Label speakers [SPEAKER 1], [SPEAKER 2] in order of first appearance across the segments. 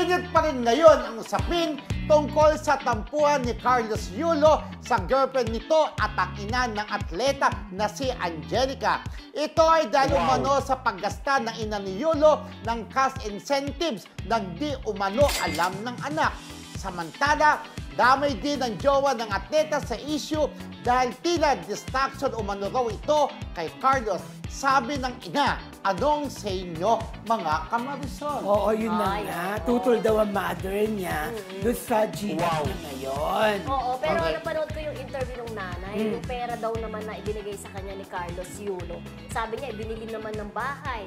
[SPEAKER 1] Init pa rin ngayon ang usapin tungkol sa tampuhan ni Carlos Yulo sa girlfriend nito at ang ina ng atleta na si Angelica. Ito ay dahil umano sa paggasta ng ina ni Yulo ng cash incentives na di umano alam ng anak. Samantala, damay din ang jowa ng atleta sa issue dahil tila distraction umano raw ito kay Carlos. Sabi ng ina, anong sa inyo mga kamarisol?
[SPEAKER 2] Oo, yun na nga. Tutol daw ang mother niya doon sa Gina na ngayon.
[SPEAKER 3] Oo, pero napanood ko yung interview ng nanay. Yung pera daw naman na ibinigay sa kanya ni Carlos Yulo. Sabi niya, ibinili naman ng bahay.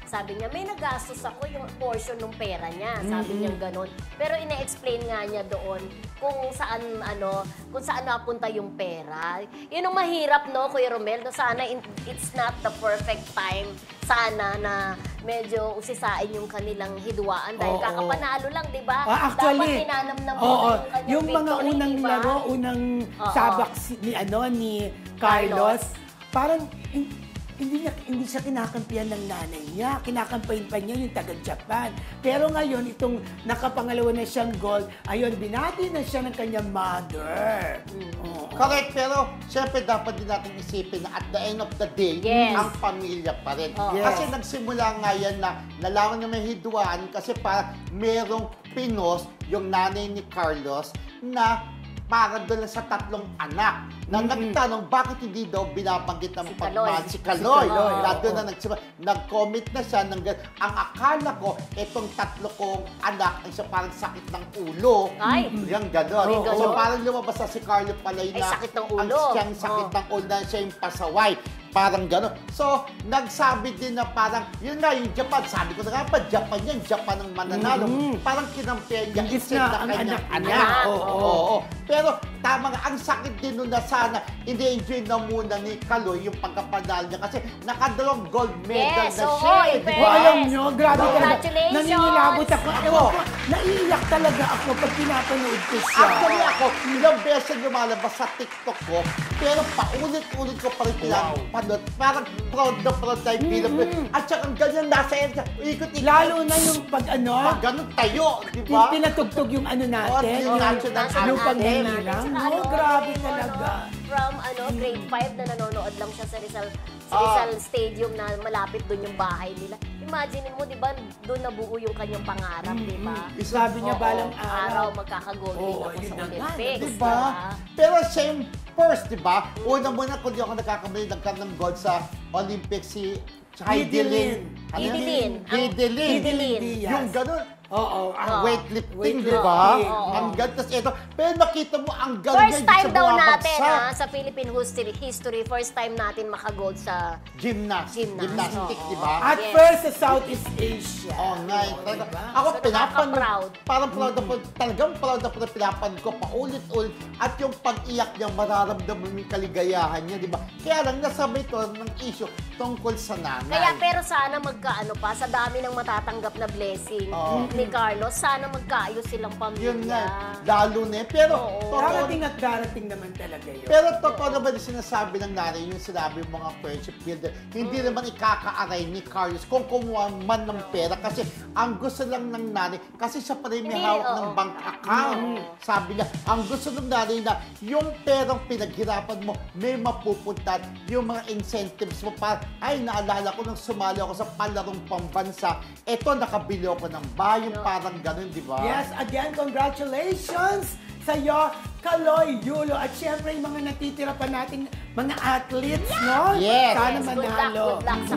[SPEAKER 3] Sabi niya, may nagastos ako yung portion ng pera niya. Sabi niya gano'n. Pero ina-explain nga niya doon kung saan napunta yung pera. Yun ang mahirap, no, Kuya Romel? No, sana it's not the perfect time. Sana na medyo usisain yung kanilang hidwaan dahil kakapanalo lang, di ba?
[SPEAKER 2] Actually,
[SPEAKER 3] dapat hinanam mo
[SPEAKER 2] yung mga
[SPEAKER 3] victory,
[SPEAKER 2] unang
[SPEAKER 3] diba?
[SPEAKER 2] laro, unang sabak ni Carlos, parang hindi siya kinakampihan ng nanay niya. Kinakampahin pa niya yung taga-Japan. Pero ngayon, itong nakapangalawa na siyang gold, ayun, binati na siya ng kanyang mother.
[SPEAKER 1] Correct, pero syempre dapat din natin isipin na at the end of the day, ang pamilya pa rin. Kasi nagsimula nga yan na nalaman na may hidwaan kasi parang merong pinos yung nanay ni Carlos na para doon sa tatlong anak na nagtanong bakit hindi daw binabanggit ng pagmahal si Kaloy. Doon na nag-comment na siya ng ang akala ko, itong tatlo kong anak ay siya parang sakit ng ulo. Yung gano'n. So parang lumabas na si Carlo Palay na
[SPEAKER 3] sakit ng ulo.
[SPEAKER 1] Ang sakit ng ulo na siya yung pasaway. Parang gano'n. So, nagsabi din na parang, yun nga, yung Japan, sabi ko na nga pa, Japan yan, Japan ang mananalo. Parang kinampihan niya, instead na kanyang anak. Oo. Pero, tama nga, ang sakit din nun na sana, ini-enjoy na muna ni Kaloy yung pagkapanalo niya kasi nakadalawang gold medal na siya.
[SPEAKER 2] Alam nyo, grabe talaga.
[SPEAKER 3] Congratulations!
[SPEAKER 2] Naninilabot ako. Ewan ko, naiiyak talaga ako pag pinapanood ko siya.
[SPEAKER 1] Actually ako, ilang beses lumalabas sa TikTok ko, pero paulit-ulit ko pa rin pinapanood. Parang proud na proud tayo bilang. At saka ang ganyan nasa ikot-ikot.
[SPEAKER 2] Lalo na yung pag
[SPEAKER 1] Pag ganun tayo, di ba?
[SPEAKER 2] Pinatugtog yung natin, yung pagninirang. Grabe talaga.
[SPEAKER 3] From grade 5 na nanonood lang siya sa Rizal Stadium na malapit doon yung bahay nila. Imagine mo, di ba, doon nabuo yung kanyang pangarap, di ba?
[SPEAKER 2] Sabi niya balang
[SPEAKER 3] araw magkaka-gold din ako sa Olympics.
[SPEAKER 1] Di ba? Pero same first, di ba? Una-muna kung di ako nagkakamali, nagkaroon ng gold sa Olympics si Heidelin.
[SPEAKER 3] Heidelin.
[SPEAKER 1] Yung ganun. Ang weightlifting, di ba? Ang ganda. Ito. Pero nakita mo, ang ganda
[SPEAKER 3] first time daw natin, sa Philippine history, first time natin makagold sa
[SPEAKER 1] gymnastics, di ba?
[SPEAKER 2] At first sa Southeast Asia.
[SPEAKER 1] Ako pinapanood. Parang proud ako. Talagang proud ako na pinapanood ko paulit-ulit. At yung pag-iyak niya, mararamdaman yung kaligayahan niya, di ba? Kaya lang nasabay ito ng issue tungkol sa nanay.
[SPEAKER 3] Kaya pero sana magkaano pa, sa dami ng matatanggap na blessing ni Carlos, sana magkaayos silang pamilya.
[SPEAKER 1] Yun nga, lalo na eh. Pero,
[SPEAKER 2] darating at darating naman talaga yun.
[SPEAKER 1] Pero totoo naman yung sinasabi ng nanay, yung sinabi yung mga friendship builder, hindi naman ikakaaray ni Carlos kung kumuha man ng pera kasi ang gusto lang ng nanay, kasi siya pa rin may hawak ng bank account. Sabi niya, ang gusto ng nanay na yung perang pinaghirapan mo, may mapupuntan yung mga incentives mo para, ay, naalala ko nung sumali ako sa palarong pambansa, eto, nakabili ako ng bayo, parang ganun, di ba?
[SPEAKER 2] Yes, again, congratulations sa'yo, Kaloy Yulo. At syempre, yung mga natitira pa nating mga athletes, no?
[SPEAKER 1] Yes.
[SPEAKER 2] Sana manalo.
[SPEAKER 3] Good luck sa